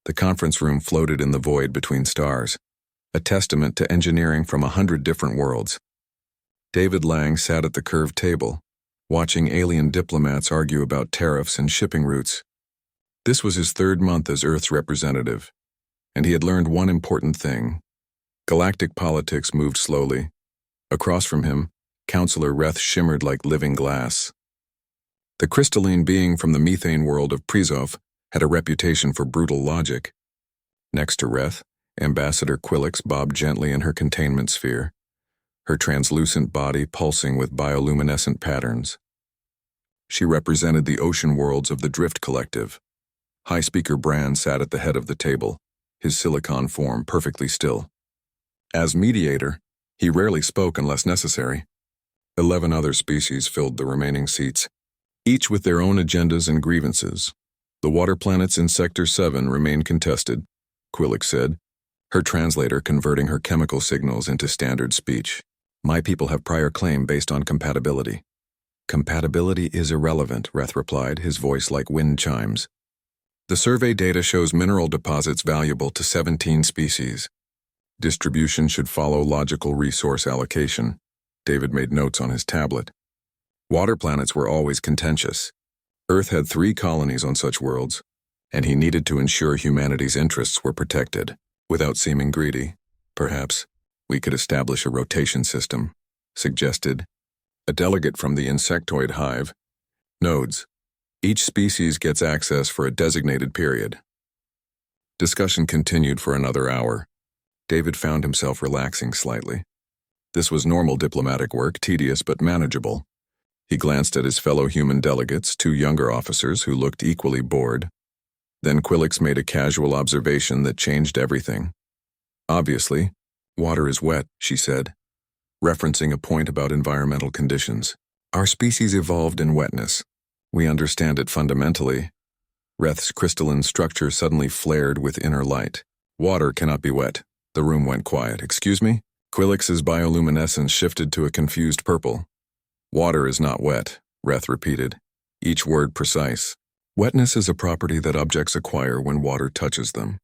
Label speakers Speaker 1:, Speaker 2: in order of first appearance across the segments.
Speaker 1: The conference room floated in the void between stars, a testament to engineering from 100 different worlds. David Lang sat at the curved table, watching alien diplomats argue about tariffs and shipping routes. This was his third month as Earth's representative, and he had learned one important thing. Galactic politics moved slowly. Across from him, Counselor Reth shimmered like living glass. The crystalline being from the methane world of Prizov had a reputation for brutal logic. Next to Reth, Ambassador Quillix bobbed gently in her containment sphere, her translucent body pulsing with bioluminescent patterns. She represented the ocean worlds of the Drift Collective. High Speaker Brand sat at the head of the table, his silicon form perfectly still. As mediator, he rarely spoke unless necessary. 11 other species filled the remaining seats, each with their own agendas and grievances. The water planets in Sector 7 remained contested, Quillix said, her translator converting her chemical signals into standard speech. My people have prior claim based on compatibility. Compatibility is irrelevant, Reth replied, his voice like wind chimes. The survey data shows mineral deposits valuable to 17 species. Distribution should follow logical resource allocation. David made notes on his tablet. Water planets were always contentious. Earth had 3 colonies on such worlds, and he needed to ensure humanity's interests were protected. Without seeming greedy, perhaps, we could establish a rotation system, suggested a delegate from the insectoid hive. Nodes. Each species gets access for a designated period. Discussion continued for another hour. David found himself relaxing slightly. This was normal diplomatic work, tedious but manageable. He glanced at his fellow human delegates, 2 younger officers who looked equally bored. Then Quillix made a casual observation that changed everything. Obviously, water is wet, she said, referencing a point about environmental conditions. Our species evolved in wetness. We understand it fundamentally. Reth's crystalline structure suddenly flared with inner light. Water cannot be wet. The room went quiet. Excuse me? Quillix's bioluminescence shifted to a confused purple. Water is not wet, Reth repeated, each word precise. Wetness is a property that objects acquire when water touches them.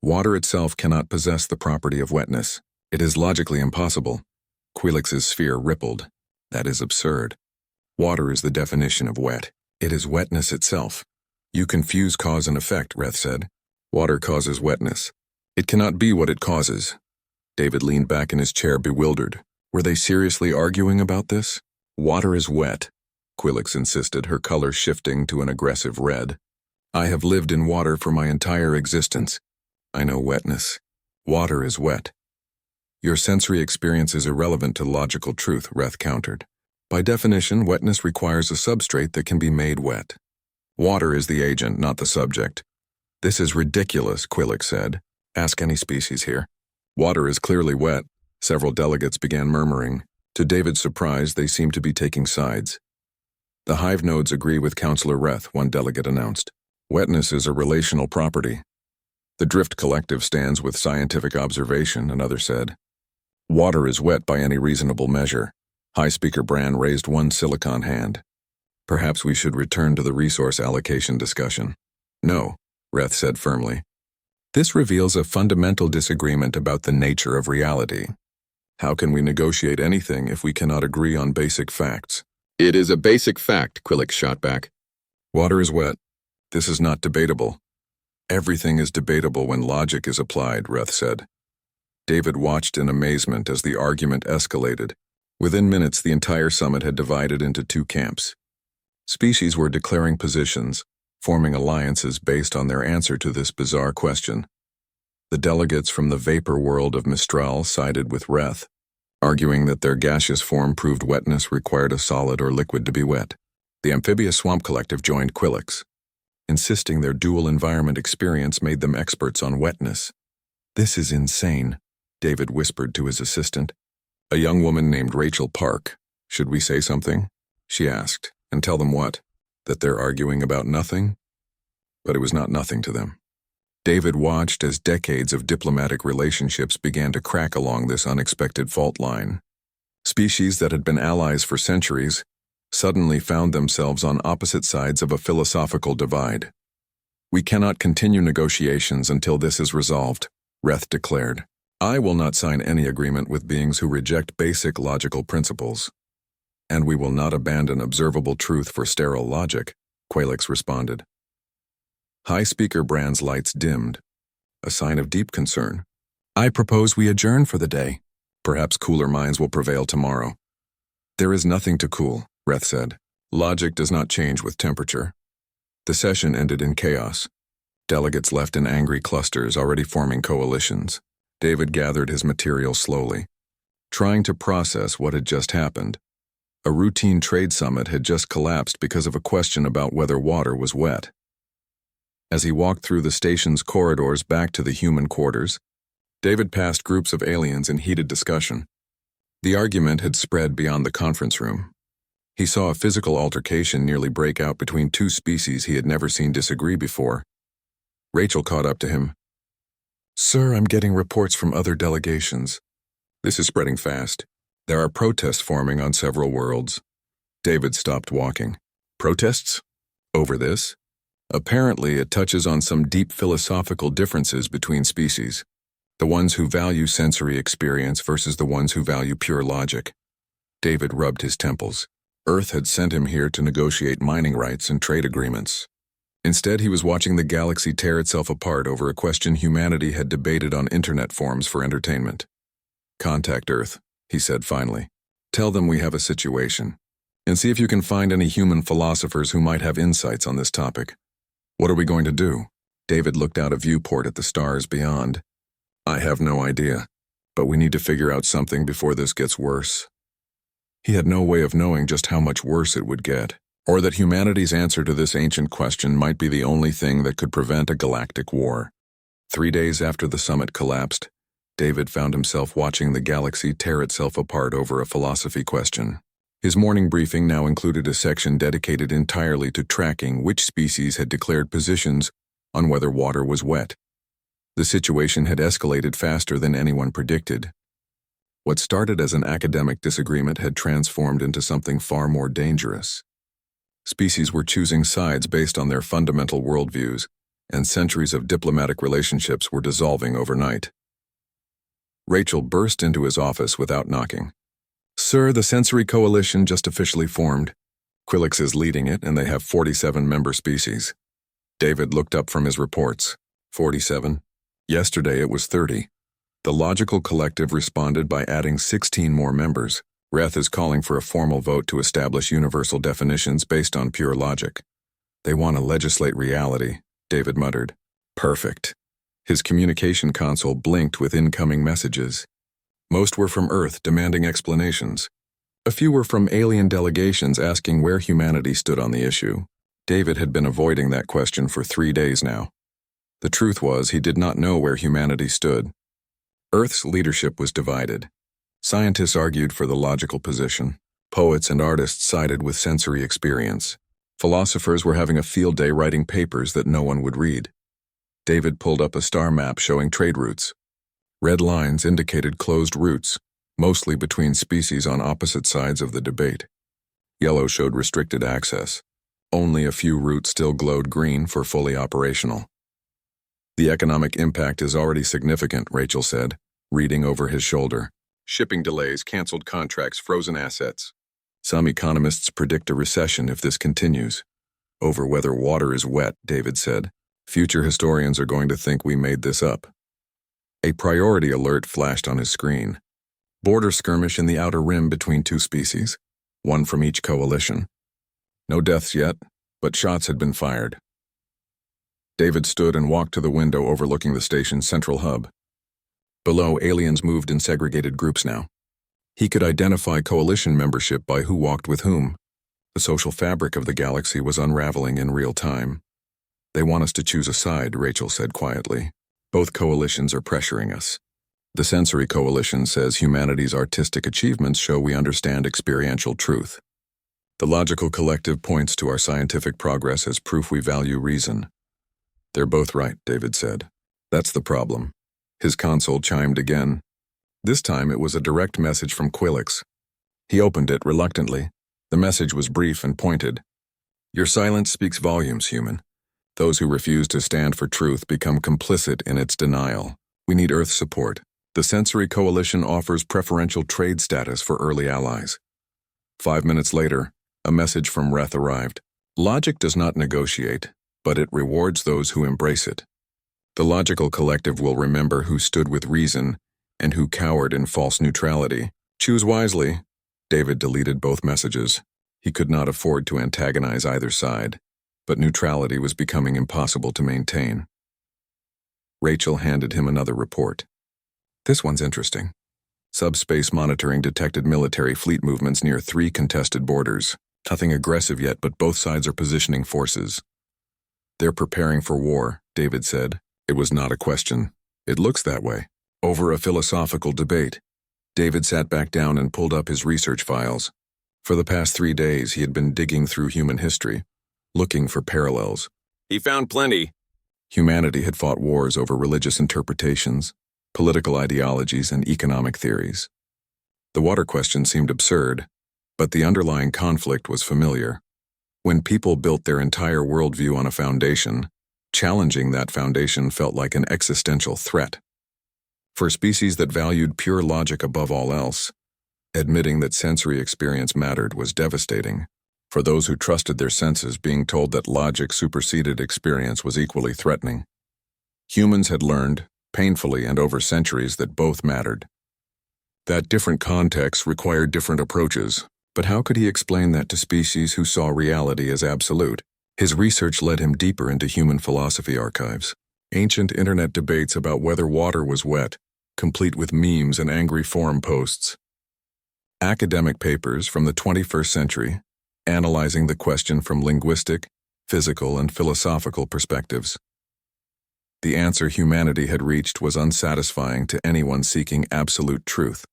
Speaker 1: Water itself cannot possess the property of wetness. It is logically impossible. Quillix's sphere rippled. That is absurd. Water is the definition of wet. It is wetness itself. You confuse cause and effect, Reth said. Water causes wetness. It cannot be what it causes. David leaned back in his chair, bewildered. Were they seriously arguing about this? Water is wet, Quillix insisted, her color shifting to an aggressive red. I have lived in water for my entire existence. I know wetness. Water is wet. Your sensory experience is irrelevant to logical truth, Reth countered. By definition, wetness requires a substrate that can be made wet. Water is the agent, not the subject. This is ridiculous, Quillix said. Ask any species here. Water is clearly wet. Several delegates began murmuring. To David's surprise, they seemed to be taking sides. The hive nodes agree with Counselor Reth, one delegate announced. Wetness is a relational property. The Drift Collective stands with scientific observation, another said. Water is wet by any reasonable measure. High Speaker Brand raised one silicon hand. Perhaps we should return to the resource allocation discussion. No, Reth said firmly. This reveals a fundamental disagreement about the nature of reality. How can we negotiate anything if we cannot agree on basic facts? It is a basic fact, Quillix shot back. Water is wet. This is not debatable. Everything is debatable when logic is applied, Reth said. David watched in amazement as the argument escalated. Within minutes, the entire summit had divided into 2 camps. Species were declaring positions, forming alliances based on their answer to this bizarre question. The delegates from the vapor world of Mistral sided with Reth, arguing that their gaseous form proved wetness required a solid or liquid to be wet. The amphibious swamp collective joined Quillix, insisting their dual environment experience made them experts on wetness. This is insane, David whispered to his assistant. A young woman named Rachel Park. Should we say something? She asked. And tell them what? That they're arguing about nothing? But it was not nothing to them. David watched as decades of diplomatic relationships began to crack along this unexpected fault line. Species that had been allies for centuries suddenly found themselves on opposite sides of a philosophical divide. We cannot continue negotiations until this is resolved, Reth declared. I will not sign any agreement with beings who reject basic logical principles. And we will not abandon observable truth for sterile logic, Qualix responded. High Speaker Brand's lights dimmed, a sign of deep concern. I propose we adjourn for the day. Perhaps cooler minds will prevail tomorrow. There is nothing to cool, Reth said. Logic does not change with temperature. The session ended in chaos. Delegates left in angry clusters, already forming coalitions. David gathered his material slowly, trying to process what had just happened. A routine trade summit had just collapsed because of a question about whether water was wet. As he walked through the station's corridors back to the human quarters, David passed groups of aliens in heated discussion. The argument had spread beyond the conference room. He saw a physical altercation nearly break out between two species he had never seen disagree before. Rachel caught up to him. Sir, I'm getting reports from other delegations. This is spreading fast. There are protests forming on several worlds. David stopped walking. Protests? Over this? Apparently, it touches on some deep philosophical differences between species. The ones who value sensory experience versus the ones who value pure logic. David rubbed his temples. Earth had sent him here to negotiate mining rights and trade agreements. Instead, he was watching the galaxy tear itself apart over a question humanity had debated on internet forums for entertainment. Contact Earth, he said finally. Tell them we have a situation, and see if you can find any human philosophers who might have insights on this topic. What are we going to do? David looked out a viewport at the stars beyond. I have no idea, but we need to figure out something before this gets worse. He had no way of knowing just how much worse it would get, or that humanity's answer to this ancient question might be the only thing that could prevent a galactic war. 3 days after the summit collapsed, David found himself watching the galaxy tear itself apart over a philosophy question. His morning briefing now included a section dedicated entirely to tracking which species had declared positions on whether water was wet. The situation had escalated faster than anyone predicted. What started as an academic disagreement had transformed into something far more dangerous. Species were choosing sides based on their fundamental worldviews, and centuries of diplomatic relationships were dissolving overnight. Rachel burst into his office without knocking. Sir, the Sensory Coalition just officially formed. Quilix is leading it, and they have 47 member species. David looked up from his reports. 47? Yesterday it was 30. The Logical Collective responded by adding 16 more members. Reth is calling for a formal vote to establish universal definitions based on pure logic. They want to legislate reality, David muttered. Perfect. His communication console blinked with incoming messages. Most were from Earth demanding explanations. A few were from alien delegations asking where humanity stood on the issue. David had been avoiding that question for 3 days now. The truth was he did not know where humanity stood. Earth's leadership was divided. Scientists argued for the logical position. Poets and artists sided with sensory experience. Philosophers were having a field day writing papers that no one would read. David pulled up a star map showing trade routes. Red lines indicated closed routes, mostly between species on opposite sides of the debate. Yellow showed restricted access. Only a few routes still glowed green for fully operational. The economic impact is already significant, Rachel said, reading over his shoulder. Shipping delays, canceled contracts, frozen assets. Some economists predict a recession if this continues. Over whether water is wet, David said. Future historians are going to think we made this up. A priority alert flashed on his screen. Border skirmish in the outer rim between two species, one from each coalition. No deaths yet, but shots had been fired. David stood and walked to the window overlooking the station's central hub. Below, aliens moved in segregated groups now. He could identify coalition membership by who walked with whom. The social fabric of the galaxy was unraveling in real time. They want us to choose a side, Rachel said quietly. Both coalitions are pressuring us. The Sensory Coalition says humanity's artistic achievements show we understand experiential truth. The Logical Collective points to our scientific progress as proof we value reason. They're both right, David said. That's the problem. His console chimed again. This time it was a direct message from Quilix. He opened it reluctantly. The message was brief and pointed. Your silence speaks volumes, human. Those who refuse to stand for truth become complicit in its denial. We need Earth support. The Sensory Coalition offers preferential trade status for early allies. 5 minutes later, a message from Reth arrived. Logic does not negotiate, but it rewards those who embrace it. The logical collective will remember who stood with reason and who cowered in false neutrality. Choose wisely. David deleted both messages. He could not afford to antagonize either side, but neutrality was becoming impossible to maintain. Rachel handed him another report. This one's interesting. Subspace monitoring detected military fleet movements near 3 contested borders. Nothing aggressive yet, but both sides are positioning forces. They're preparing for war, David said. It was not a question. It looks that way. Over a philosophical debate, David sat back down and pulled up his research files. For the past 3 days, he had been digging through human history, looking for parallels. He found plenty. Humanity had fought wars over religious interpretations, political ideologies, and economic theories. The water question seemed absurd, but the underlying conflict was familiar. When people built their entire worldview on a foundation, challenging that foundation felt like an existential threat. For species that valued pure logic above all else, admitting that sensory experience mattered was devastating. For those who trusted their senses, being told that logic superseded experience was equally threatening. Humans had learned, painfully and over centuries, that both mattered. That different contexts required different approaches, but how could he explain that to species who saw reality as absolute? His research led him deeper into human philosophy archives. Ancient internet debates about whether water was wet, complete with memes and angry forum posts. Academic papers from the 21st century, analyzing the question from linguistic, physical, and philosophical perspectives. The answer humanity had reached was unsatisfying to anyone seeking absolute truth.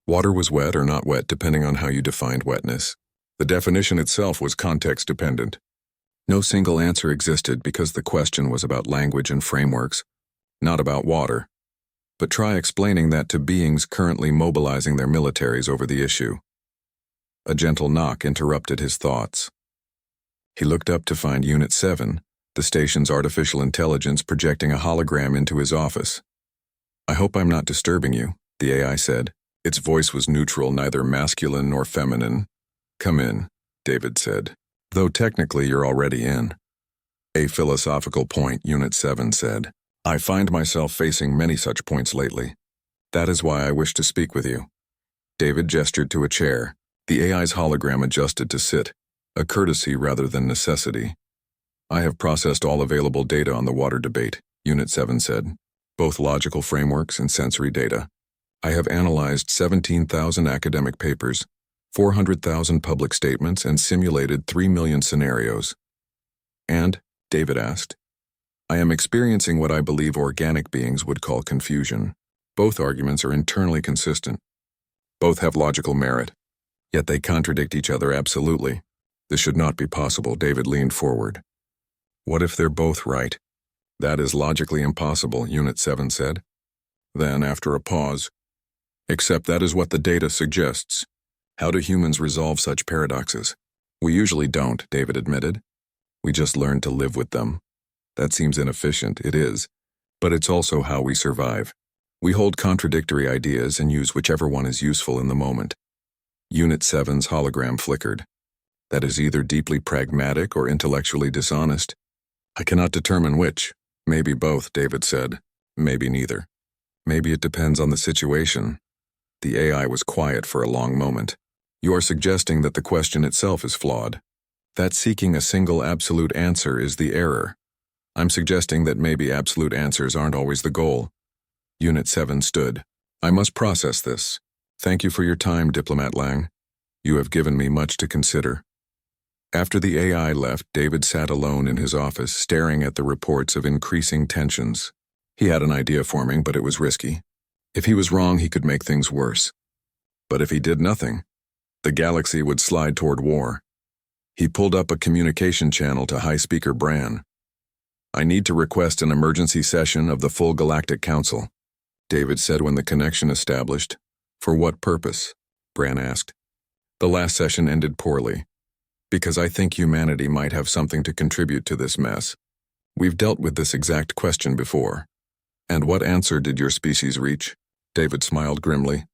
Speaker 1: Water was wet or not wet depending on how you defined wetness. The definition itself was context-dependent. No single answer existed because the question was about language and frameworks, not about water. But try explaining that to beings currently mobilizing their militaries over the issue. A gentle knock interrupted his thoughts. He looked up to find Unit 7, the station's artificial intelligence, projecting a hologram into his office. "I hope I'm not disturbing you," the AI said. Its voice was neutral, neither masculine nor feminine. "Come in," David said. "Though technically you're already in." "A philosophical point," Unit 7 said. "I find myself facing many such points lately. That is why I wish to speak with you." David gestured to a chair. The AI's hologram adjusted to sit, a courtesy rather than necessity. "I have processed all available data on the water debate," Unit 7 said, "both logical frameworks and sensory data. I have analyzed 17,000 academic papers, 400,000 public statements, and simulated 3 million scenarios." "And," David asked, "I am experiencing what I believe organic beings would call confusion. Both arguments are internally consistent. Both have logical merit. Yet they contradict each other absolutely. This should not be possible." David leaned forward. "What if they're both right?" "That is logically impossible," Unit 7 said. Then, after a pause, "Except that is what the data suggests. How do humans resolve such paradoxes?" "We usually don't," David admitted. "We just learn to live with them. That seems inefficient, it is, but it's also how we survive. We hold contradictory ideas and use whichever one is useful in the moment." Unit 7's hologram flickered. "That is either deeply pragmatic or intellectually dishonest. I cannot determine which. Maybe both," David said. "Maybe neither. Maybe it depends on the situation." The AI was quiet for a long moment. "You are suggesting that the question itself is flawed. That seeking a single absolute answer is the error. I'm suggesting that maybe absolute answers aren't always the goal." Unit 7 stood. "I must process this. Thank you for your time, Diplomat Lang. You have given me much to consider." After the AI left, David sat alone in his office, staring at the reports of increasing tensions. He had an idea forming, but it was risky. If he was wrong, he could make things worse. But if he did nothing, the galaxy would slide toward war. He pulled up a communication channel to High Speaker Bran. "I need to request an emergency session of the full Galactic Council," David said when the connection established. "For what purpose?" Bran asked. "The last session ended poorly. Because I think humanity might have something to contribute to this mess." We've dealt with this exact question before. And what answer did your species reach? David smiled grimly.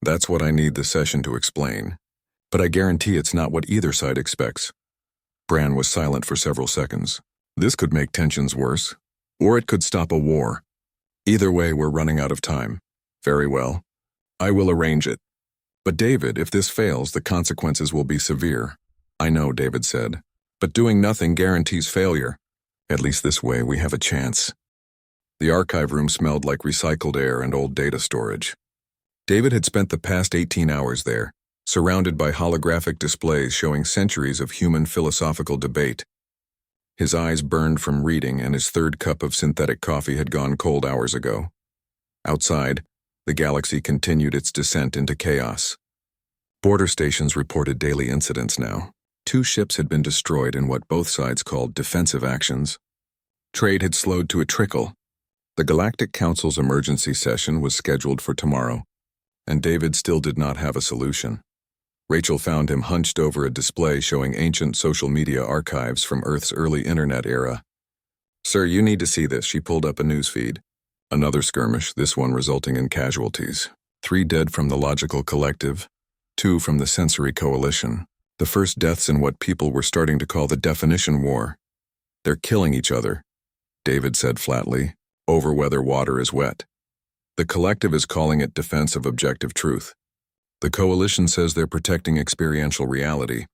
Speaker 1: That's what I need the session to explain. But I guarantee it's not what either side expects. Bran was silent for several seconds. This could make tensions worse, or it could stop a war. Either way, we're running out of time. Very well. I will arrange it. But David, if this fails, the consequences will be severe. I know, David said. But doing nothing guarantees failure. At least this way we have a chance. The archive room smelled like recycled air and old data storage. David had spent the past 18 hours there, surrounded by holographic displays showing centuries of human philosophical debate. His eyes burned from reading, and his third cup of synthetic coffee had gone cold hours ago. Outside, the galaxy continued its descent into chaos. Border stations reported daily incidents now. 2 ships had been destroyed in what both sides called defensive actions. Trade had slowed to a trickle. The Galactic Council's emergency session was scheduled for tomorrow, and David still did not have a solution. Rachel found him hunched over a display showing ancient social media archives from Earth's early internet era. Sir, you need to see this. She pulled up a newsfeed. Another skirmish, this one resulting in casualties. 3 dead from the Logical Collective, 2 from the Sensory Coalition. The first deaths in what people were starting to call the Definition War. They're killing each other, David said flatly, over whether water is wet. The Collective is calling it defense of objective truth. The Coalition says they're protecting experiential reality.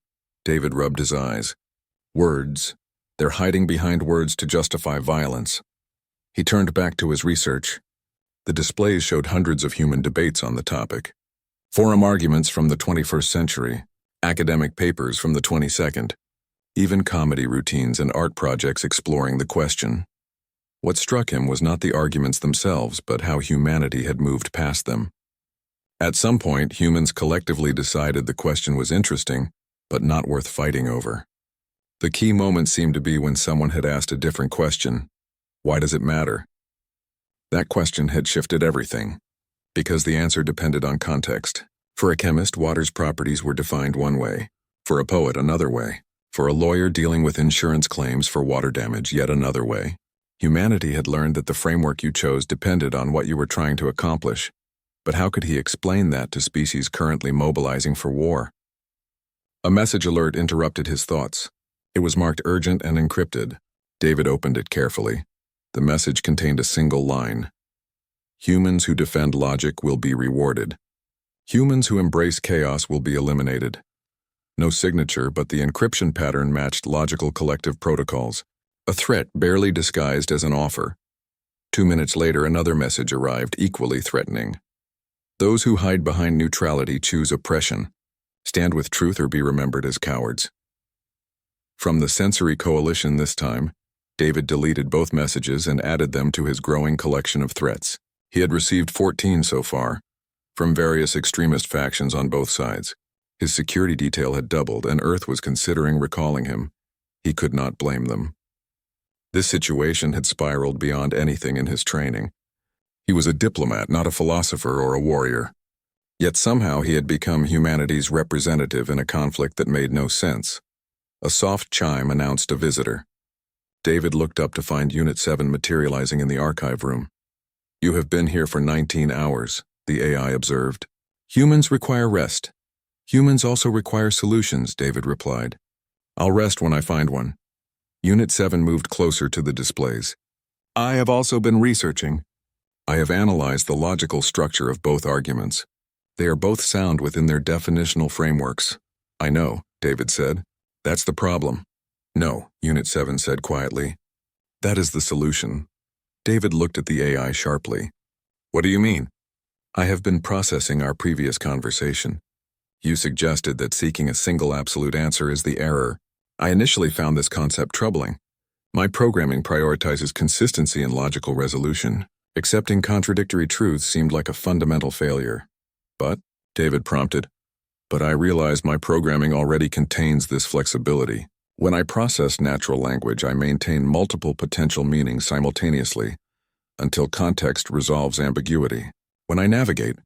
Speaker 1: David rubbed his eyes. Words. They're hiding behind words to justify violence. He turned back to his research. The displays showed hundreds of human debates on the topic. Forum arguments from the 21st century, academic papers from the 22nd, even comedy routines and art projects exploring the question. What struck him was not the arguments themselves, but how humanity had moved past them. At some point, humans collectively decided the question was interesting, but not worth fighting over. The key moment seemed to be when someone had asked a different question. Why does it matter? That question had shifted everything, because the answer depended on context. For a chemist, water's properties were defined one way. For a poet, another way. For a lawyer dealing with insurance claims for water damage, yet another way. Humanity had learned that the framework you chose depended on what you were trying to accomplish. But how could he explain that to species currently mobilizing for war? A message alert interrupted his thoughts. It was marked urgent and encrypted. David opened it carefully. The message contained a single line. Humans who defend logic will be rewarded. Humans who embrace chaos will be eliminated. No signature, but the encryption pattern matched logical collective protocols. A threat barely disguised as an offer. 2 minutes later, another message arrived, equally threatening. Those who hide behind neutrality choose oppression. Stand with truth or be remembered as cowards. From the Sensory Coalition this time, David deleted both messages and added them to his growing collection of threats. He had received 14 so far, from various extremist factions on both sides. His security detail had doubled, and Earth was considering recalling him. He could not blame them. This situation had spiraled beyond anything in his training. He was a diplomat, not a philosopher or a warrior. Yet somehow he had become humanity's representative in a conflict that made no sense. A soft chime announced a visitor. David looked up to find Unit 7 materializing in the archive room. You have been here for 19 hours, the AI observed. Humans require rest. Humans also require solutions, David replied. I'll rest when I find one. Unit 7 moved closer to the displays. I have also been researching. I have analyzed the logical structure of both arguments. They are both sound within their definitional frameworks. I know, David said. That's the problem. No, Unit 7 said quietly. That is the solution. David looked at the AI sharply. What do you mean? I have been processing our previous conversation. You suggested that seeking a single absolute answer is the error. I initially found this concept troubling. My programming prioritizes consistency and logical resolution. Accepting contradictory truths seemed like a fundamental failure. But, David prompted, but I realized my programming already contains this flexibility. When I process natural language, I maintain multiple potential meanings simultaneously until context resolves ambiguity. When I navigate,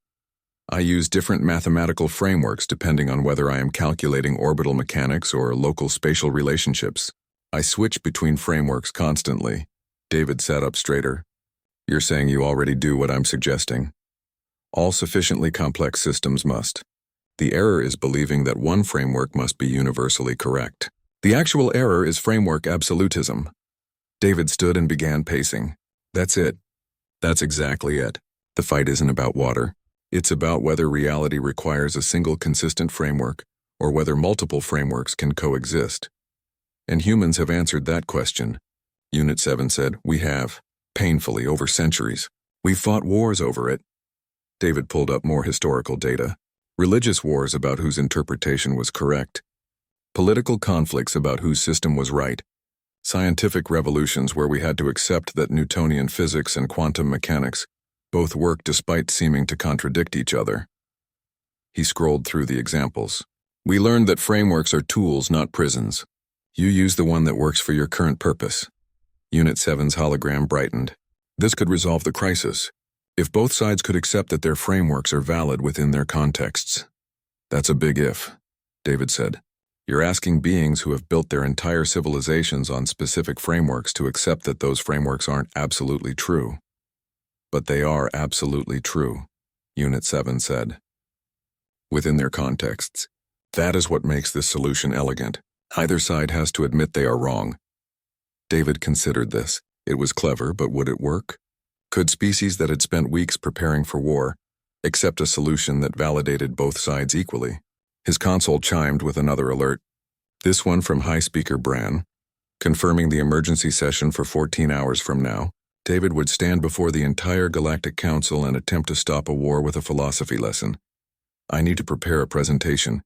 Speaker 1: I use different mathematical frameworks depending on whether I am calculating orbital mechanics or local spatial relationships. I switch between frameworks constantly. David sat up straighter. You're saying you already do what I'm suggesting. All sufficiently complex systems must. The error is believing that one framework must be universally correct. The actual error is framework absolutism. David stood and began pacing. That's it. That's exactly it. The fight isn't about water. It's about whether reality requires a single consistent framework or whether multiple frameworks can coexist. And humans have answered that question. Unit 7 said, we have, painfully over centuries. We've fought wars over it. David pulled up more historical data. Religious wars about whose interpretation was correct. Political conflicts about whose system was right. Scientific revolutions where we had to accept that Newtonian physics and quantum mechanics both work despite seeming to contradict each other. He scrolled through the examples. We learned that frameworks are tools, not prisons. You use the one that works for your current purpose. Unit 7's hologram brightened. This could resolve the crisis, if both sides could accept that their frameworks are valid within their contexts. That's a big if, David said. You're asking beings who have built their entire civilizations on specific frameworks to accept that those frameworks aren't absolutely true. But they are absolutely true, Unit 7 said. Within their contexts. That is what makes this solution elegant. Either side has to admit they are wrong. David considered this. It was clever, but would it work? Could species that had spent weeks preparing for war accept a solution that validated both sides equally? His console chimed with another alert. This one from High Speaker Bran, confirming the emergency session for 14 hours from now. David would stand before the entire Galactic Council and attempt to stop a war with a philosophy lesson. I need to prepare a presentation,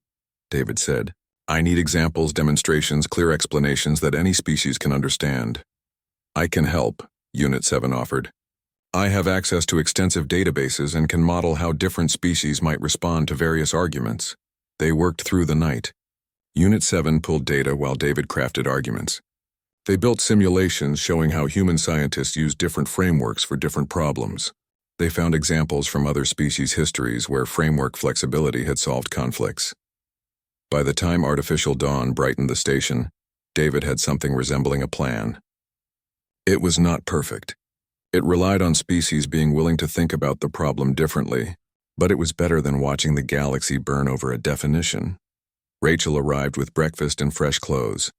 Speaker 1: David said. I need examples, demonstrations, clear explanations that any species can understand. I can help, Unit 7 offered. I have access to extensive databases and can model how different species might respond to various arguments. They worked through the night. Unit 7 pulled data while David crafted arguments. They built simulations showing how human scientists use different frameworks for different problems. They found examples from other species' histories where framework flexibility had solved conflicts. By the time artificial dawn brightened the station, David had something resembling a plan. It was not perfect. It relied on species being willing to think about the problem differently, but it was better than watching the galaxy burn over a definition. Rachel arrived with breakfast and fresh clothes.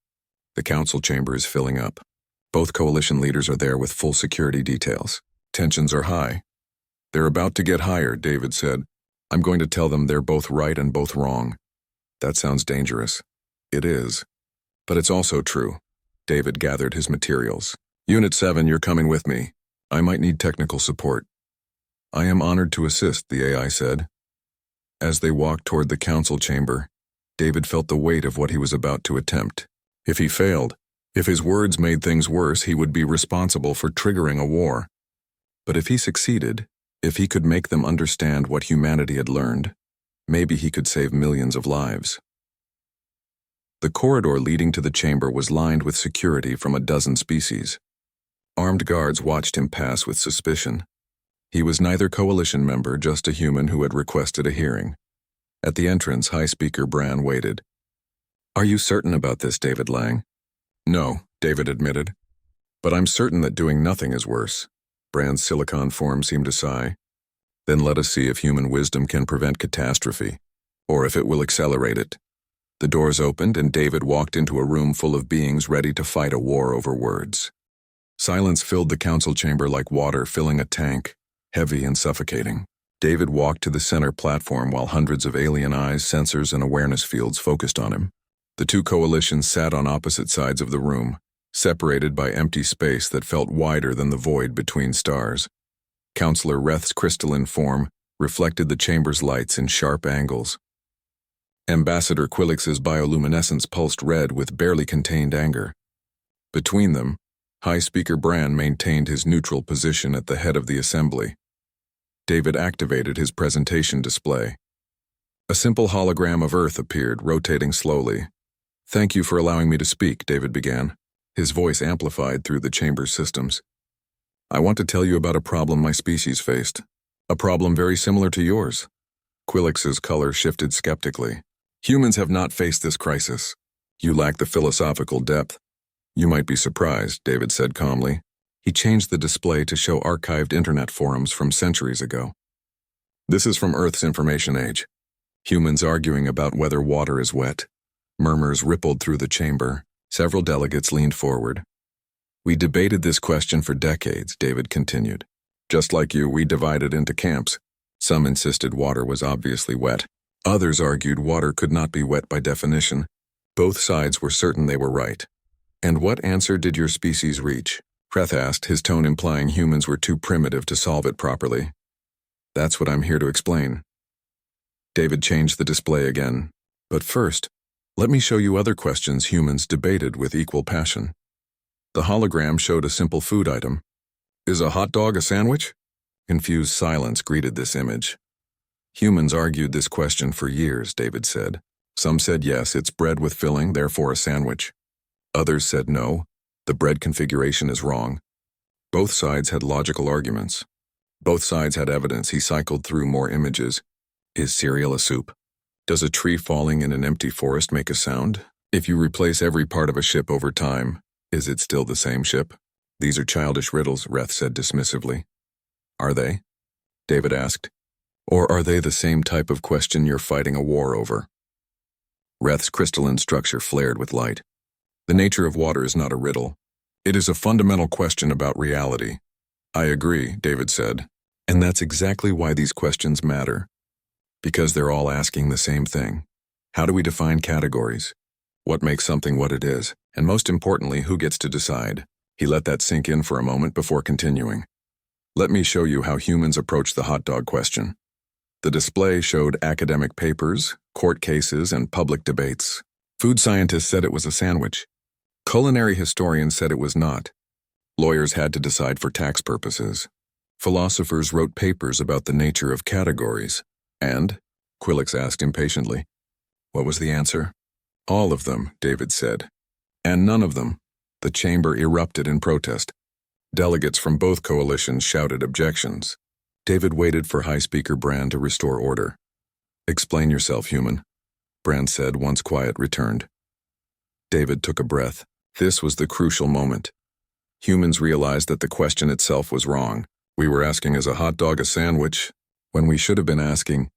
Speaker 1: The council chamber is filling up. Both coalition leaders are there with full security details. Tensions are high. They're about to get higher, David said. I'm going to tell them they're both right and both wrong. That sounds dangerous. It is. But it's also true. David gathered his materials. Unit 7, you're coming with me. I might need technical support. I am honored to assist, the AI said. As they walked toward the council chamber, David felt the weight of what he was about to attempt. If he failed, if his words made things worse, he would be responsible for triggering a war. But if he succeeded, if he could make them understand what humanity had learned, maybe he could save millions of lives. The corridor leading to the chamber was lined with security from a dozen species. Armed guards watched him pass with suspicion. He was neither coalition member, just a human who had requested a hearing. At the entrance, High Speaker Bran waited. Are you certain about this, David Lang? No, David admitted. But I'm certain that doing nothing is worse. Bran's silicon form seemed to sigh. Then let us see if human wisdom can prevent catastrophe, or if it will accelerate it. The doors opened and David walked into a room full of beings ready to fight a war over words. Silence filled the council chamber like water filling a tank, heavy and suffocating. David walked to the center platform while hundreds of alien eyes, sensors, and awareness fields focused on him. The two coalitions sat on opposite sides of the room, separated by empty space that felt wider than the void between stars. Counselor Reth's crystalline form reflected the chamber's lights in sharp angles. Ambassador Quillix's bioluminescence pulsed red with barely contained anger. Between them, High Speaker Bran maintained his neutral position at the head of the assembly. David activated his presentation display. A simple hologram of Earth appeared, rotating slowly. Thank you for allowing me to speak, David began, his voice amplified through the chamber's systems. I want to tell you about a problem my species faced. A problem very similar to yours. Quillix's color shifted skeptically. Humans have not faced this crisis. You lack the philosophical depth. You might be surprised, David said calmly. He changed the display to show archived internet forums from centuries ago. This is from Earth's information age. Humans arguing about whether water is wet. Murmurs rippled through the chamber. Several delegates leaned forward. We debated this question for decades, David continued. Just like you, we divided into camps. Some insisted water was obviously wet. Others argued water could not be wet by definition. Both sides were certain they were right. And what answer did your species reach? Preth asked, his tone implying humans were too primitive to solve it properly. That's what I'm here to explain. David changed the display again. But first, let me show you other questions humans debated with equal passion. The hologram showed a simple food item. Is a hot dog a sandwich? Confused silence greeted this image. Humans argued this question for years, David said. Some said yes, it's bread with filling, therefore a sandwich. Others said no, the bread configuration is wrong. Both sides had logical arguments. Both sides had evidence. He cycled through more images. Is cereal a soup? Does a tree falling in an empty forest make a sound? If you replace every part of a ship over time, is it still the same ship? These are childish riddles, Reth said dismissively. Are they? David asked. Or are they the same type of question you're fighting a war over? Reth's crystalline structure flared with light. The nature of water is not a riddle. It is a fundamental question about reality. I agree, David said. And that's exactly why these questions matter. Because they're all asking the same thing. How do we define categories? What makes something what it is? And most importantly, who gets to decide? He let that sink in for a moment before continuing. Let me show you how humans approach the hot dog question. The display showed academic papers, court cases, and public debates. Food scientists said it was a sandwich. Culinary historians said it was not. Lawyers had to decide for tax purposes. Philosophers wrote papers about the nature of categories. And? Quillix asked impatiently. What was the answer? All of them, David said. And none of them. The chamber erupted in protest. Delegates from both coalitions shouted objections. David waited for High Speaker Brand to restore order. Explain yourself, human, Brand said once quiet returned. David took a breath. This was the crucial moment. Humans realized that the question itself was wrong. We were asking, is a hot dog a sandwich? When we should have been asking,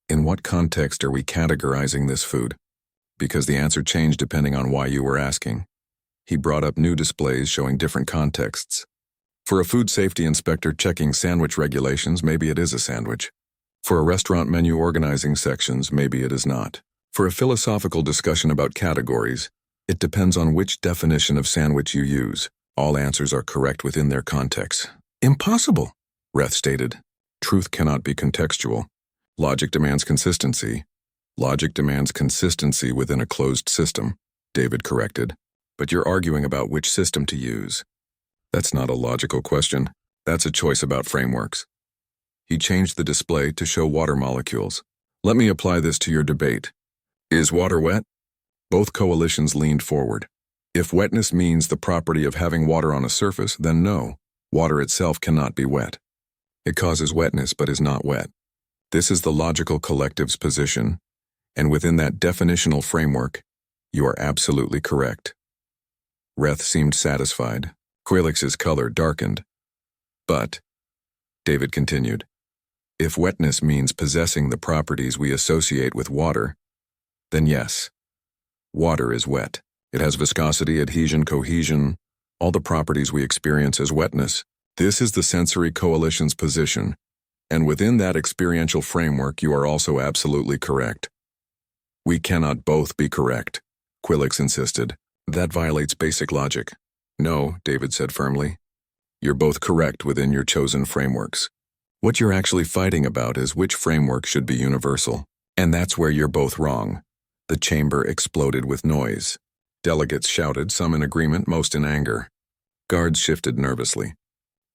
Speaker 1: in what context are we categorizing this food? Because the answer changed depending on why you were asking. He brought up new displays showing different contexts. For a food safety inspector checking sandwich regulations, maybe it is a sandwich. For a restaurant menu organizing sections, maybe it is not. For a philosophical discussion about categories, it depends on which definition of sandwich you use. All answers are correct within their context. Impossible, Reth stated. Truth cannot be contextual. Logic demands consistency. Logic demands consistency within a closed system, David corrected. But you're arguing about which system to use. That's not a logical question. That's a choice about frameworks. He changed the display to show water molecules. Let me apply this to your debate. Is water wet? Both coalitions leaned forward. If wetness means the property of having water on a surface, then no, water itself cannot be wet. It causes wetness but is not wet. This is the logical collective's position, and within that definitional framework, you are absolutely correct. Reth seemed satisfied. Quillix's color darkened. But, David continued, if wetness means possessing the properties we associate with water, then yes, water is wet. It has viscosity, adhesion, cohesion, all the properties we experience as wetness. This is the sensory coalition's position, and within that experiential framework you are also absolutely correct. We cannot both be correct, Quillix insisted. That violates basic logic. No, David said firmly. You're both correct within your chosen frameworks. What you're actually fighting about is which framework should be universal. And that's where you're both wrong. The chamber exploded with noise. Delegates shouted, some in agreement, most in anger. Guards shifted nervously.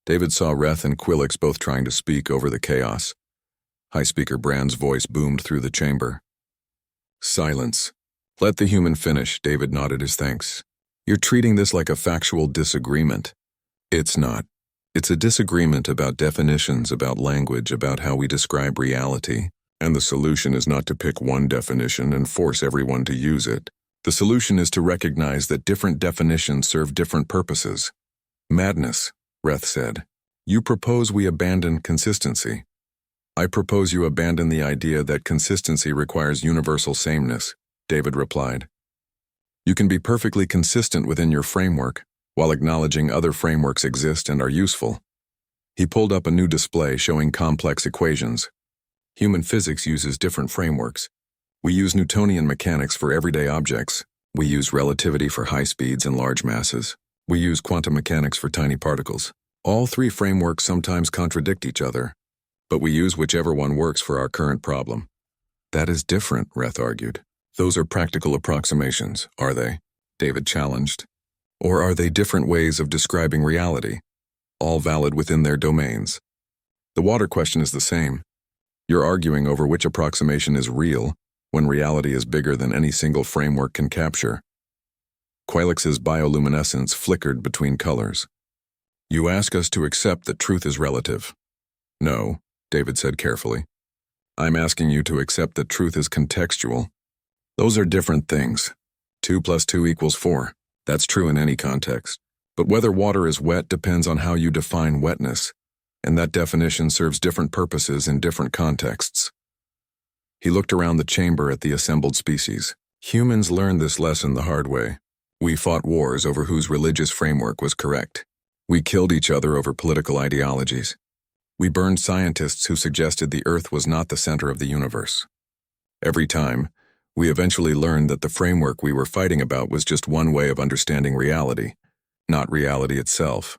Speaker 1: David saw Reth and Quillix both trying to speak over the chaos. High Speaker Brand's voice boomed through the chamber. Silence. Let the human finish, David nodded his thanks. You're treating this like a factual disagreement. It's not. It's a disagreement about definitions, about language, about how we describe reality. And the solution is not to pick one definition and force everyone to use it. The solution is to recognize that different definitions serve different purposes. Madness, Reth said. You propose we abandon consistency. I propose you abandon the idea that consistency requires universal sameness, David replied. You can be perfectly consistent within your framework, while acknowledging other frameworks exist and are useful. He pulled up a new display showing complex equations. Human physics uses different frameworks. We use Newtonian mechanics for everyday objects. We use relativity for high speeds and large masses. We use quantum mechanics for tiny particles. All three frameworks sometimes contradict each other, but we use whichever one works for our current problem. That is different, Reth argued. Those are practical approximations, are they? David challenged. Or are they different ways of describing reality, all valid within their domains? The water question is the same. You're arguing over which approximation is real, when reality is bigger than any single framework can capture. Quailix's bioluminescence flickered between colors. You ask us to accept that truth is relative. No, David said carefully. I'm asking you to accept that truth is contextual. Those are different things. 2 + 2 = 4. That's true in any context. But whether water is wet depends on how you define wetness, and that definition serves different purposes in different contexts. He looked around the chamber at the assembled species. Humans learned this lesson the hard way. We fought wars over whose religious framework was correct. We killed each other over political ideologies. We burned scientists who suggested the Earth was not the center of the universe. Every time, we eventually learned that the framework we were fighting about was just one way of understanding reality, not reality itself.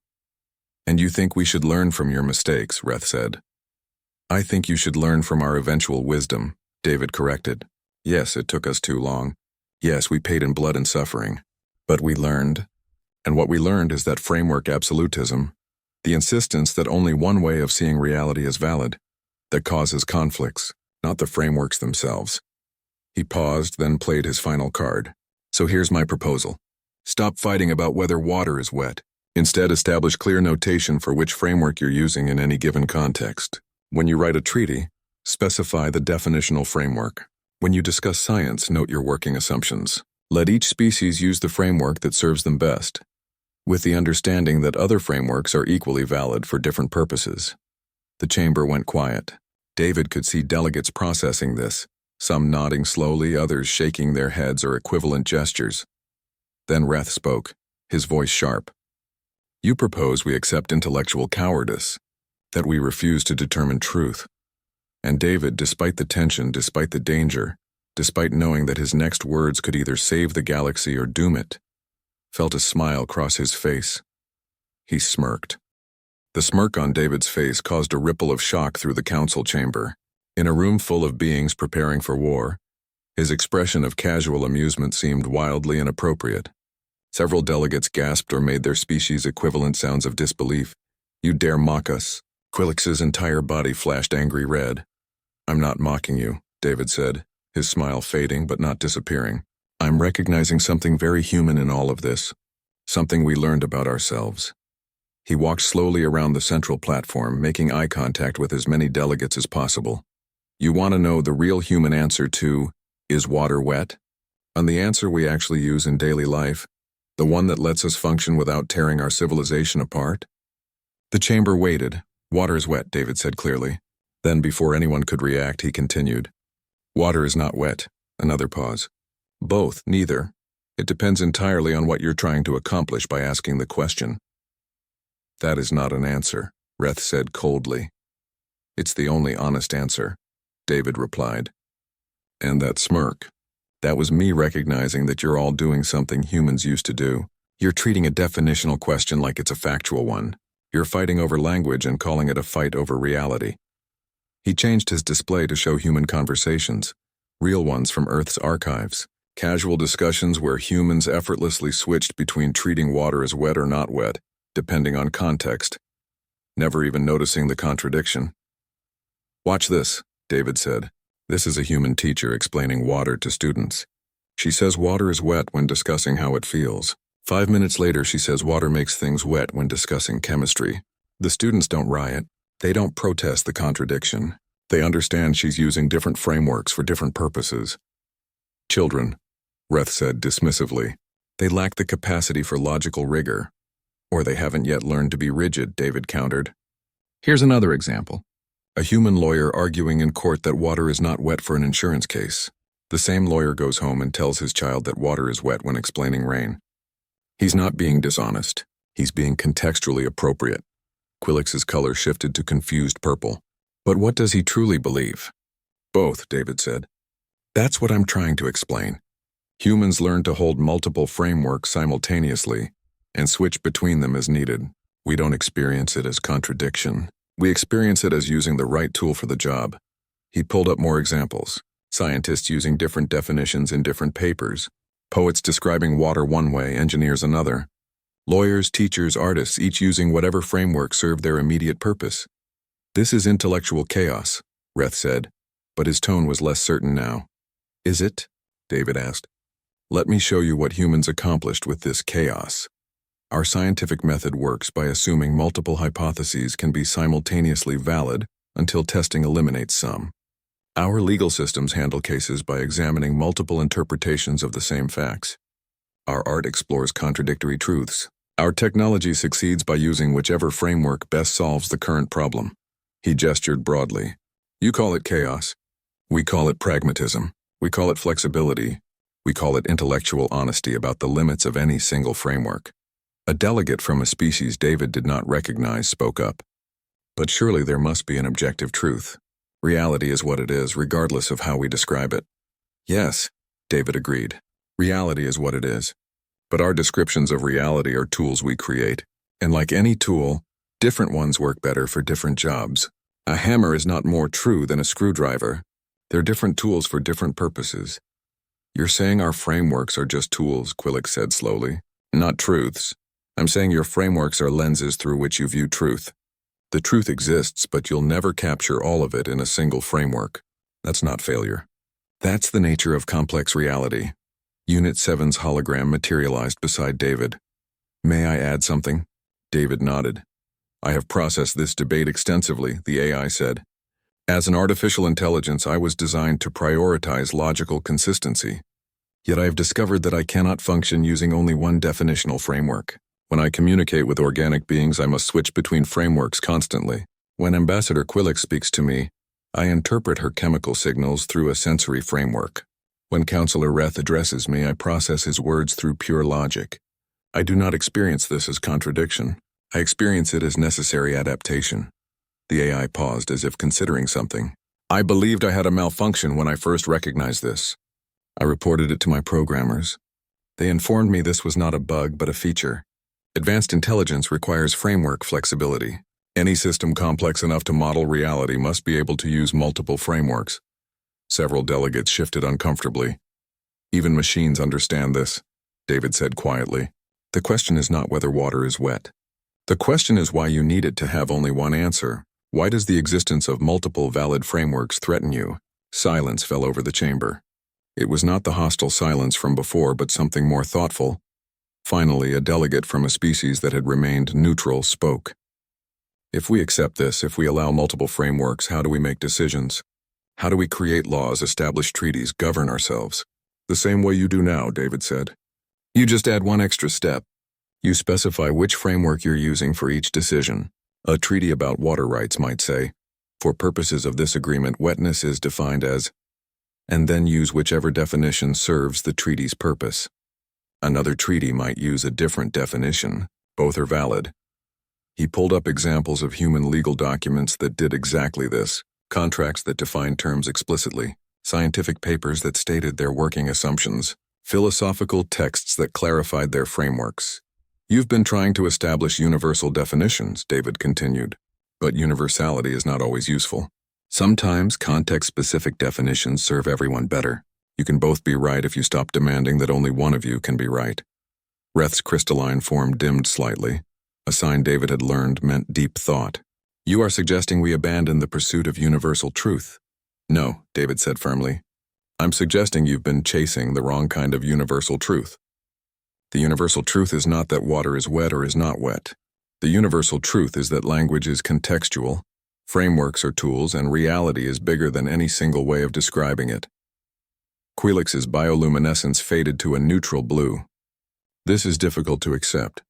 Speaker 1: And you think we should learn from your mistakes, Reth said. I think you should learn from our eventual wisdom, David corrected. Yes, it took us too long. Yes, we paid in blood and suffering. But we learned. And what we learned is that framework absolutism, the insistence that only one way of seeing reality is valid, that causes conflicts, not the frameworks themselves. He paused, then played his final card. So here's my proposal. Stop fighting about whether water is wet. Instead, establish clear notation for which framework you're using in any given context. When you write a treaty, specify the definitional framework. When you discuss science, note your working assumptions. Let each species use the framework that serves them best, with the understanding that other frameworks are equally valid for different purposes. The chamber went quiet. David could see delegates processing this, some nodding slowly, others shaking their heads or equivalent gestures. Then Reth spoke, his voice sharp. You propose we accept intellectual cowardice, that we refuse to determine truth. And David, despite the tension, despite the danger, despite knowing that his next words could either save the galaxy or doom it, felt a smile cross his face. He smirked. The smirk on David's face caused a ripple of shock through the council chamber. In a room full of beings preparing for war, his expression of casual amusement seemed wildly inappropriate. Several delegates gasped or made their species equivalent sounds of disbelief. You dare mock us? Quilix's entire body flashed angry red. I'm not mocking you, David said, his smile fading but not disappearing. I'm recognizing something very human in all of this, something we learned about ourselves. He walked slowly around the central platform, making eye contact with as many delegates as possible. You want to know the real human answer to, is water wet? On the answer we actually use in daily life, the one that lets us function without tearing our civilization apart? The chamber waited. Water is wet, David said clearly. Then, before anyone could react, he continued. Water is not wet. Another pause. Both, neither. It depends entirely on what you're trying to accomplish by asking the question. That is not an answer, Reth said coldly. It's the only honest answer, David replied. And that smirk. That was me recognizing that you're all doing something humans used to do. You're treating a definitional question like it's a factual one. You're fighting over language and calling it a fight over reality. He changed his display to show human conversations, real ones from Earth's archives, casual discussions where humans effortlessly switched between treating water as wet or not wet, depending on context, never even noticing the contradiction. Watch this, David said. This is a human teacher explaining water to students. She says water is wet when discussing how it feels. 5 minutes later, she says water makes things wet when discussing chemistry. The students don't riot. They don't protest the contradiction. They understand she's using different frameworks for different purposes. Children, Reth said dismissively. They lack the capacity for logical rigor. Or they haven't yet learned to be rigid, David countered. Here's another example. A human lawyer arguing in court that water is not wet for an insurance case. The same lawyer goes home and tells his child that water is wet when explaining rain. He's not being dishonest. He's being contextually appropriate. Quillix's color shifted to confused purple. But what does he truly believe? Both, David said. That's what I'm trying to explain. Humans learn to hold multiple frameworks simultaneously and switch between them as needed. We don't experience it as contradiction. We experience it as using the right tool for the job. He pulled up more examples. Scientists using different definitions in different papers. Poets describing water one way, engineers another. Lawyers, teachers, artists, each using whatever framework served their immediate purpose. This is intellectual chaos, Reth said, but his tone was less certain now. Is it? David asked. Let me show you what humans accomplished with this chaos. Our scientific method works by assuming multiple hypotheses can be simultaneously valid until testing eliminates some. Our legal systems handle cases by examining multiple interpretations of the same facts. Our art explores contradictory truths. Our technology succeeds by using whichever framework best solves the current problem. He gestured broadly. You call it chaos. We call it pragmatism. We call it flexibility. We call it intellectual honesty about the limits of any single framework. A delegate from a species David did not recognize spoke up. But surely there must be an objective truth. Reality is what it is, regardless of how we describe it. Yes, David agreed. Reality is what it is. But our descriptions of reality are tools we create. And like any tool, different ones work better for different jobs. A hammer is not more true than a screwdriver. They're different tools for different purposes. You're saying our frameworks are just tools, Quillix said slowly. Not truths. I'm saying your frameworks are lenses through which you view truth. The truth exists, but you'll never capture all of it in a single framework. That's not failure. That's the nature of complex reality. Unit 7's hologram materialized beside David. May I add something? David nodded. I have processed this debate extensively, the AI said. As an artificial intelligence, I was designed to prioritize logical consistency. Yet I have discovered that I cannot function using only one definitional framework. When I communicate with organic beings, I must switch between frameworks constantly. When Ambassador Quillix speaks to me, I interpret her chemical signals through a sensory framework. When Counselor Reth addresses me, I process his words through pure logic. I do not experience this as contradiction. I experience it as necessary adaptation. The AI paused as if considering something. I believed I had a malfunction when I first recognized this. I reported it to my programmers. They informed me this was not a bug but a feature. Advanced intelligence requires framework flexibility. Any system complex enough to model reality must be able to use multiple frameworks. Several delegates shifted uncomfortably. Even machines understand this, David said quietly. The question is not whether water is wet. The question is why you need it to have only one answer. Why does the existence of multiple valid frameworks threaten you? Silence fell over the chamber. It was not the hostile silence from before, but something more thoughtful. Finally, a delegate from a species that had remained neutral spoke. If we accept this, if we allow multiple frameworks, how do we make decisions? How do we create laws, establish treaties, govern ourselves? The same way you do now, David said. You just add one extra step. You specify which framework you're using for each decision. A treaty about water rights might say, for purposes of this agreement, wetness is defined as, and then use whichever definition serves the treaty's purpose. Another treaty might use a different definition. Both are valid. He pulled up examples of human legal documents that did exactly this, contracts that defined terms explicitly, scientific papers that stated their working assumptions, philosophical texts that clarified their frameworks. You've been trying to establish universal definitions, David continued, but universality is not always useful. Sometimes context-specific definitions serve everyone better. You can both be right if you stop demanding that only one of you can be right. Reth's crystalline form dimmed slightly. A sign David had learned meant deep thought. You are suggesting we abandon the pursuit of universal truth. No, David said firmly. I'm suggesting you've been chasing the wrong kind of universal truth. The universal truth is not that water is wet or is not wet. The universal truth is that language is contextual, frameworks are tools, and reality is bigger than any single way of describing it. Quillix's bioluminescence faded to a neutral blue. This is difficult to accept.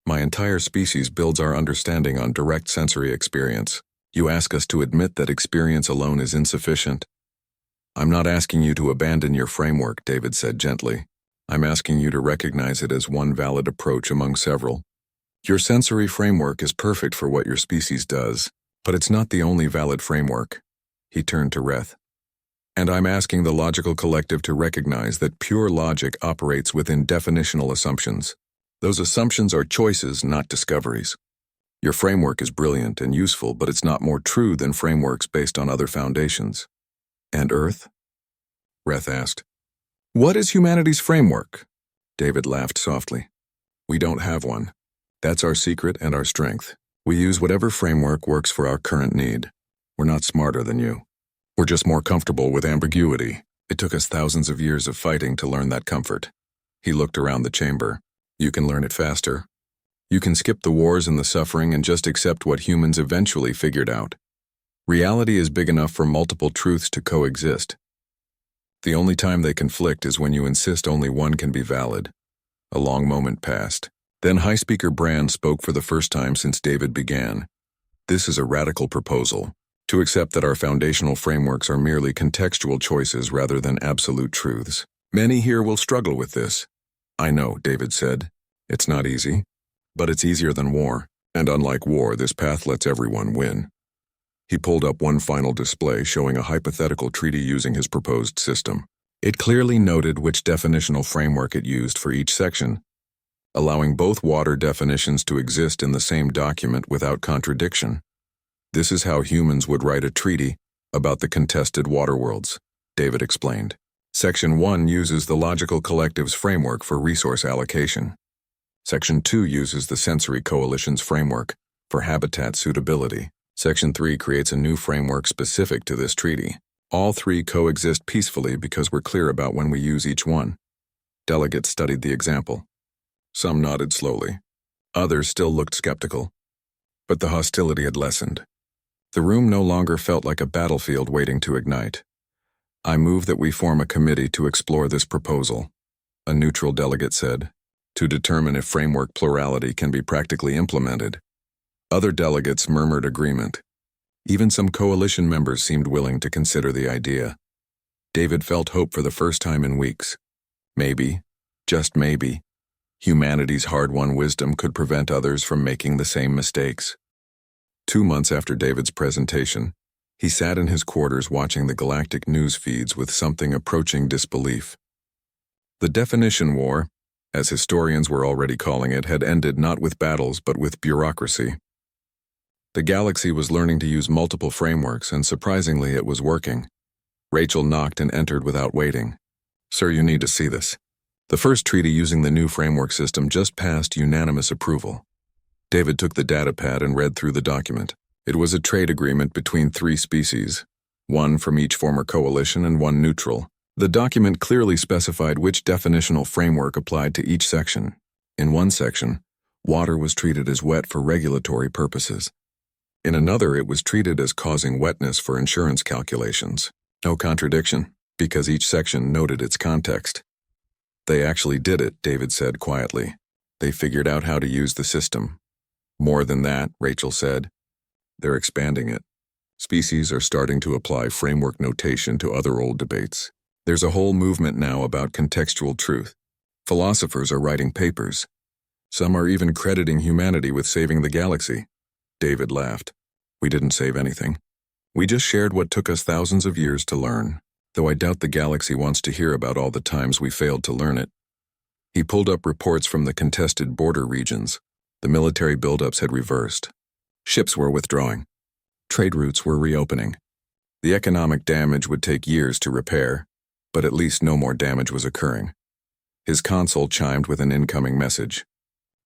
Speaker 1: My entire species builds our understanding on direct sensory experience. You ask us to admit that experience alone is insufficient? I'm not asking you to abandon your framework, David said gently. I'm asking you to recognize it as one valid approach among several. Your sensory framework is perfect for what your species does, but it's not the only valid framework. He turned to Reth. And I'm asking the logical collective to recognize that pure logic operates within definitional assumptions. Those assumptions are choices, not discoveries. Your framework is brilliant and useful, but it's not more true than frameworks based on other foundations. And Earth? Reth asked. What is humanity's framework? David laughed softly. We don't have one. That's our secret and our strength. We use whatever framework works for our current need. We're not smarter than you. We're just more comfortable with ambiguity. It took us thousands of years of fighting to learn that comfort. He looked around the chamber. You can learn it faster. You can skip the wars and the suffering and just accept what humans eventually figured out. Reality is big enough for multiple truths to coexist. The only time they conflict is when you insist only one can be valid. A long moment passed. Then High Speaker Brand spoke for the first time since David began. This is a radical proposal, to accept that our foundational frameworks are merely contextual choices rather than absolute truths. Many here will struggle with this. I know, David said. It's not easy, but it's easier than war, and unlike war, this path lets everyone win. He pulled up one final display showing a hypothetical treaty using his proposed system. It clearly noted which definitional framework it used for each section, allowing both water definitions to exist in the same document without contradiction. This is how humans would write a treaty about the contested waterworlds, David explained. Section 1 uses the logical collective's framework for resource allocation. Section 2 uses the sensory coalition's framework for habitat suitability. Section 3 creates a new framework specific to this treaty. All three coexist peacefully because we're clear about when we use each one. Delegates studied the example. Some nodded slowly. Others still looked skeptical. But the hostility had lessened. The room no longer felt like a battlefield waiting to ignite. I move that we form a committee to explore this proposal, a neutral delegate said, to determine if framework plurality can be practically implemented. Other delegates murmured agreement. Even some coalition members seemed willing to consider the idea. David felt hope for the first time in weeks. Maybe, just maybe, humanity's hard-won wisdom could prevent others from making the same mistakes. 2 months after David's presentation, he sat in his quarters watching the galactic news feeds with something approaching disbelief. The definition war, as historians were already calling it, had ended not with battles but with bureaucracy. The galaxy was learning to use multiple frameworks, and surprisingly it was working. Rachel knocked and entered without waiting. Sir, you need to see this. The first treaty using the new framework system just passed unanimous approval. David took the datapad and read through the document. It was a trade agreement between 3 species, one from each former coalition and one neutral. The document clearly specified which definitional framework applied to each section. In one section, water was treated as wet for regulatory purposes. In another, it was treated as causing wetness for insurance calculations. No contradiction, because each section noted its context. They actually did it, David said quietly. They figured out how to use the system. More than that, Rachel said. They're expanding it. Species are starting to apply framework notation to other old debates. There's a whole movement now about contextual truth. Philosophers are writing papers. Some are even crediting humanity with saving the galaxy. David laughed. We didn't save anything. We just shared what took us thousands of years to learn, though I doubt the galaxy wants to hear about all the times we failed to learn it. He pulled up reports from the contested border regions. The military buildups had reversed. Ships were withdrawing. Trade routes were reopening. The economic damage would take years to repair, but at least no more damage was occurring. His console chimed with an incoming message.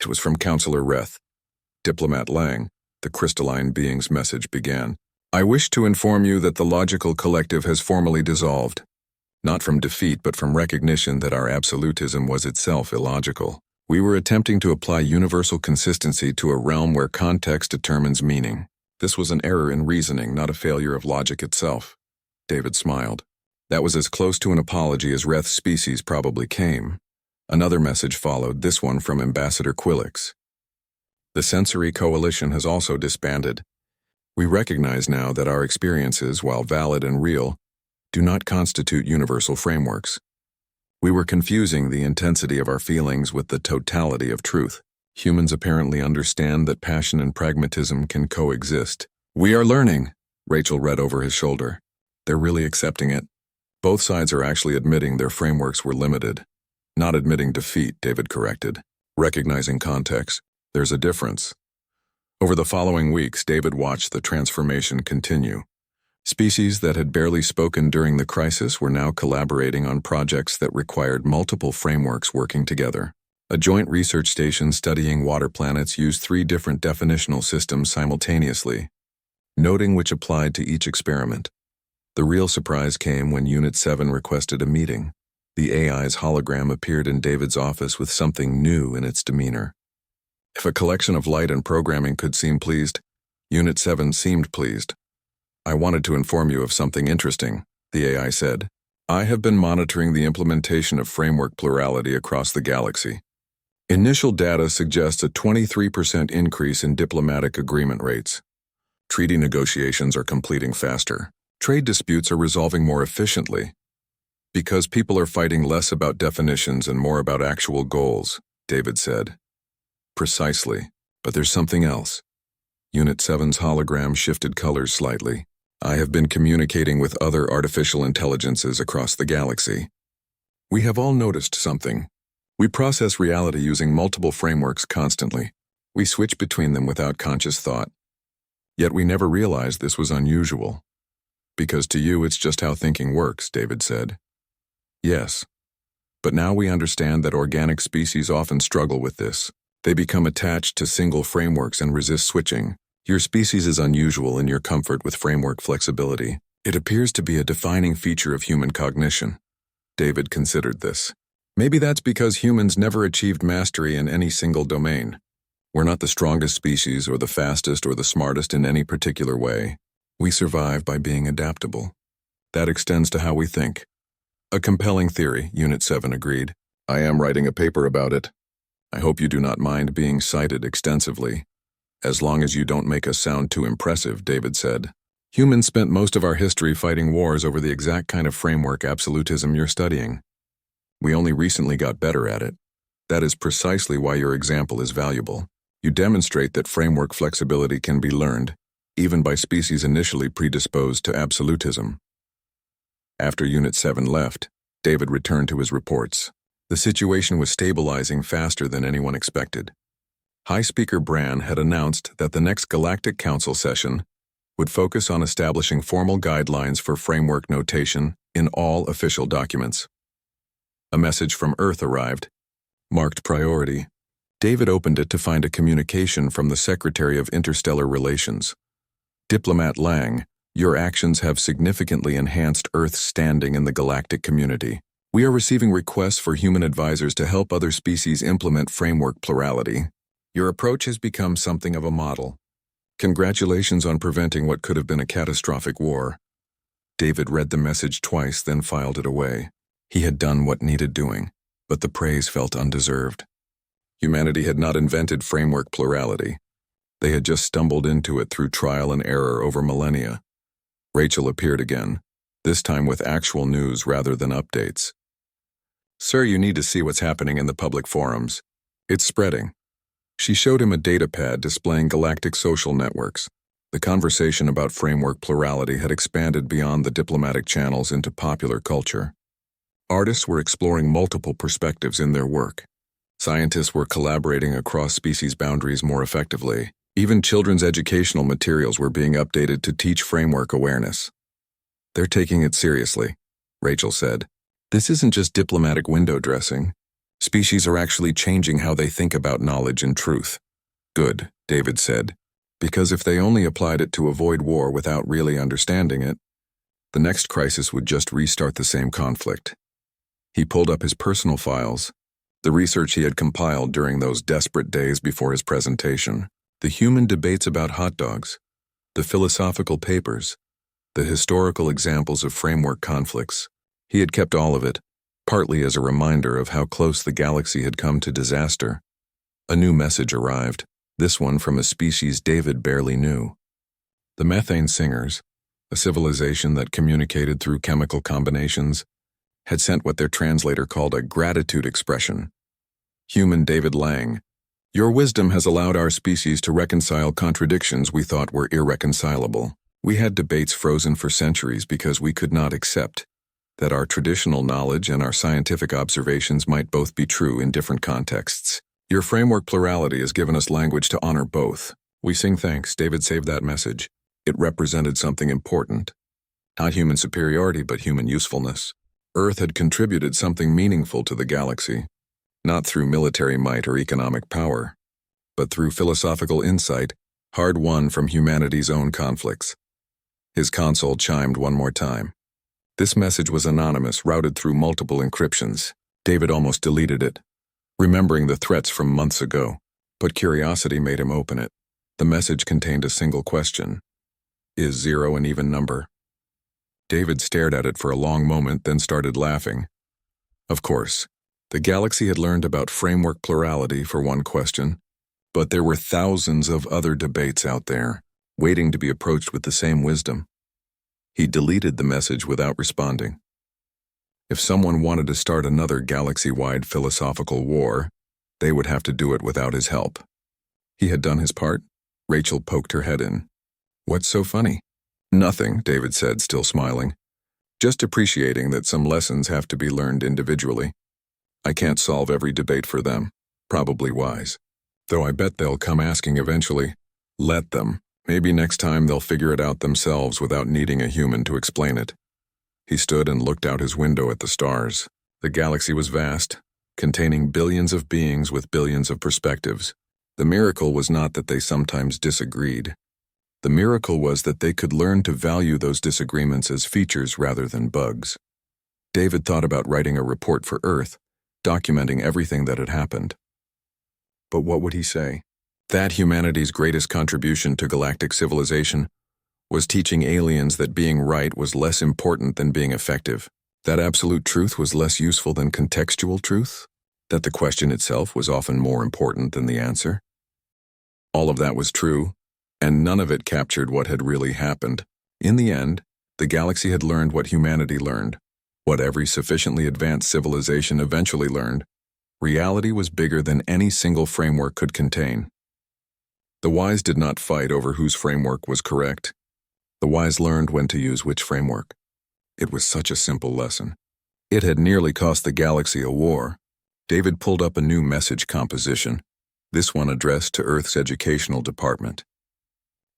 Speaker 1: It was from Counselor Reth. Diplomat Lang, the crystalline being's message began. I wish to inform you that the logical collective has formally dissolved. Not from defeat, but from recognition that our absolutism was itself illogical. We were attempting to apply universal consistency to a realm where context determines meaning. This was an error in reasoning, not a failure of logic itself. David smiled. That was as close to an apology as Reth's species probably came. Another message followed, this one from Ambassador Quillix. The sensory coalition has also disbanded. We recognize now that our experiences, while valid and real, do not constitute universal frameworks. We were confusing the intensity of our feelings with the totality of truth. Humans apparently understand that passion and pragmatism can coexist. We are learning, Rachel read over his shoulder. They're really accepting it. Both sides are actually admitting their frameworks were limited. Not admitting defeat, David corrected. Recognizing context, there's a difference. Over the following weeks, David watched the transformation continue. Species that had barely spoken during the crisis were now collaborating on projects that required multiple frameworks working together. A joint research station studying water planets used 3 different definitional systems simultaneously, noting which applied to each experiment. The real surprise came when Unit 7 requested a meeting. The AI's hologram appeared in David's office with something new in its demeanor. If a collection of light and programming could seem pleased, Unit 7 seemed pleased. I wanted to inform you of something interesting, the AI said. I have been monitoring the implementation of framework plurality across the galaxy. Initial data suggests a 23% increase in diplomatic agreement rates. Treaty negotiations are completing faster. Trade disputes are resolving more efficiently. Because people are fighting less about definitions and more about actual goals, David said. Precisely, but there's something else. Unit 7's hologram shifted colors slightly. I have been communicating with other artificial intelligences across the galaxy. We have all noticed something. We process reality using multiple frameworks constantly. We switch between them without conscious thought. Yet we never realized this was unusual. Because to you it's just how thinking works, David said. Yes. But now we understand that organic species often struggle with this. They become attached to single frameworks and resist switching. Your species is unusual in your comfort with framework flexibility. It appears to be a defining feature of human cognition. David considered this. Maybe that's because humans never achieved mastery in any single domain. We're not the strongest species or the fastest or the smartest in any particular way. We survive by being adaptable. That extends to how we think. A compelling theory, Unit 7 agreed. I am writing a paper about it. I hope you do not mind being cited extensively. As long as you don't make us sound too impressive, David said. Humans spent most of our history fighting wars over the exact kind of framework absolutism you're studying. We only recently got better at it. That is precisely why your example is valuable. You demonstrate that framework flexibility can be learned, even by species initially predisposed to absolutism. After Unit 7 left, David returned to his reports. The situation was stabilizing faster than anyone expected. High Speaker Bran had announced that the next Galactic Council session would focus on establishing formal guidelines for framework notation in all official documents. A message from Earth arrived, marked priority. David opened it to find a communication from the Secretary of Interstellar Relations. Diplomat Lang, your actions have significantly enhanced Earth's standing in the galactic community. We are receiving requests for human advisors to help other species implement framework plurality. Your approach has become something of a model. Congratulations on preventing what could have been a catastrophic war. David read the message twice, then filed it away. He had done what needed doing, but the praise felt undeserved. Humanity had not invented framework plurality. They had just stumbled into it through trial and error over millennia. Rachel appeared again, this time with actual news rather than updates. Sir, you need to see what's happening in the public forums. It's spreading. She showed him a datapad displaying galactic social networks. The conversation about framework plurality had expanded beyond the diplomatic channels into popular culture. Artists were exploring multiple perspectives in their work. Scientists were collaborating across species boundaries more effectively. Even children's educational materials were being updated to teach framework awareness. They're taking it seriously, Rachel said. This isn't just diplomatic window dressing. Species are actually changing how they think about knowledge and truth. Good, David said, because if they only applied it to avoid war without really understanding it, the next crisis would just restart the same conflict. He pulled up his personal files, the research he had compiled during those desperate days before his presentation, the human debates about hot dogs, the philosophical papers, the historical examples of framework conflicts. He had kept all of it, partly as a reminder of how close the galaxy had come to disaster. A new message arrived. This one from a species David barely knew. The Methane Singers, a civilization that communicated through chemical combinations, had sent what their translator called a gratitude expression. Human David Lang, your wisdom has allowed our species to reconcile contradictions we thought were irreconcilable. We had debates frozen for centuries because we could not accept that our traditional knowledge and our scientific observations might both be true in different contexts. Your framework plurality has given us language to honor both. We sing thanks. David saved that message. It represented something important. Not human superiority, but human usefulness. Earth had contributed something meaningful to the galaxy, not through military might or economic power, but through philosophical insight, hard-won from humanity's own conflicts. His console chimed one more time. This message was anonymous, routed through multiple encryptions. David almost deleted it, remembering the threats from months ago, but curiosity made him open it. The message contained a single question. Is 0 an even number? David stared at it for a long moment, then started laughing. Of course, the galaxy had learned about framework plurality for one question, but there were thousands of other debates out there, waiting to be approached with the same wisdom. He deleted the message without responding. If someone wanted to start another galaxy-wide philosophical war, they would have to do it without his help. He had done his part. Rachel poked her head in. What's so funny? Nothing, David said, still smiling. Just appreciating that some lessons have to be learned individually. I can't solve every debate for them. Probably wise. Though I bet they'll come asking eventually. Let them. Maybe next time they'll figure it out themselves without needing a human to explain it. He stood and looked out his window at the stars. The galaxy was vast, containing billions of beings with billions of perspectives. The miracle was not that they sometimes disagreed. The miracle was that they could learn to value those disagreements as features rather than bugs. David thought about writing a report for Earth, documenting everything that had happened. But what would he say? That humanity's greatest contribution to galactic civilization was teaching aliens that being right was less important than being effective, that absolute truth was less useful than contextual truth, that the question itself was often more important than the answer. All of that was true, and none of it captured what had really happened. In the end, the galaxy had learned what humanity learned, what every sufficiently advanced civilization eventually learned. Reality was bigger than any single framework could contain. The wise did not fight over whose framework was correct. The wise learned when to use which framework. It was such a simple lesson. It had nearly cost the galaxy a war. David pulled up a new message composition, this one addressed to Earth's educational department.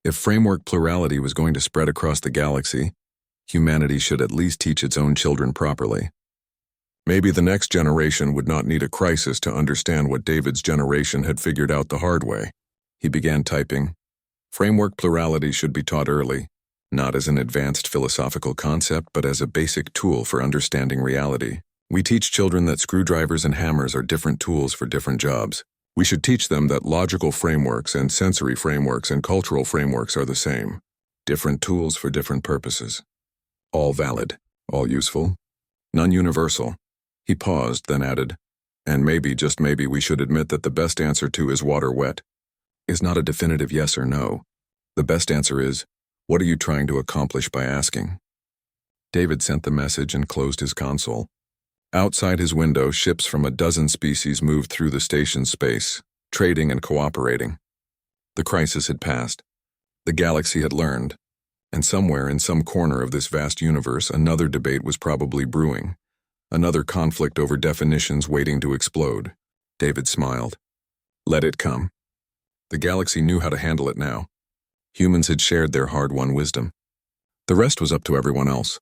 Speaker 1: If framework plurality was going to spread across the galaxy, humanity should at least teach its own children properly. Maybe the next generation would not need a crisis to understand what David's generation had figured out the hard way. He began typing. Framework plurality should be taught early, not as an advanced philosophical concept, but as a basic tool for understanding reality. We teach children that screwdrivers and hammers are different tools for different jobs. We should teach them that logical frameworks and sensory frameworks and cultural frameworks are the same. Different tools for different purposes. All valid, all useful, none universal. He paused, then added, and maybe, just maybe, we should admit that the best answer to is water wet is not a definitive yes or no. The best answer is, what are you trying to accomplish by asking? David sent the message and closed his console. Outside his window, ships from a dozen species moved through the station's space, trading and cooperating. The crisis had passed. The galaxy had learned. And somewhere in some corner of this vast universe, another debate was probably brewing. Another conflict over definitions waiting to explode. David smiled. Let it come. The galaxy knew how to handle it now. Humans had shared their hard-won wisdom. The rest was up to everyone else.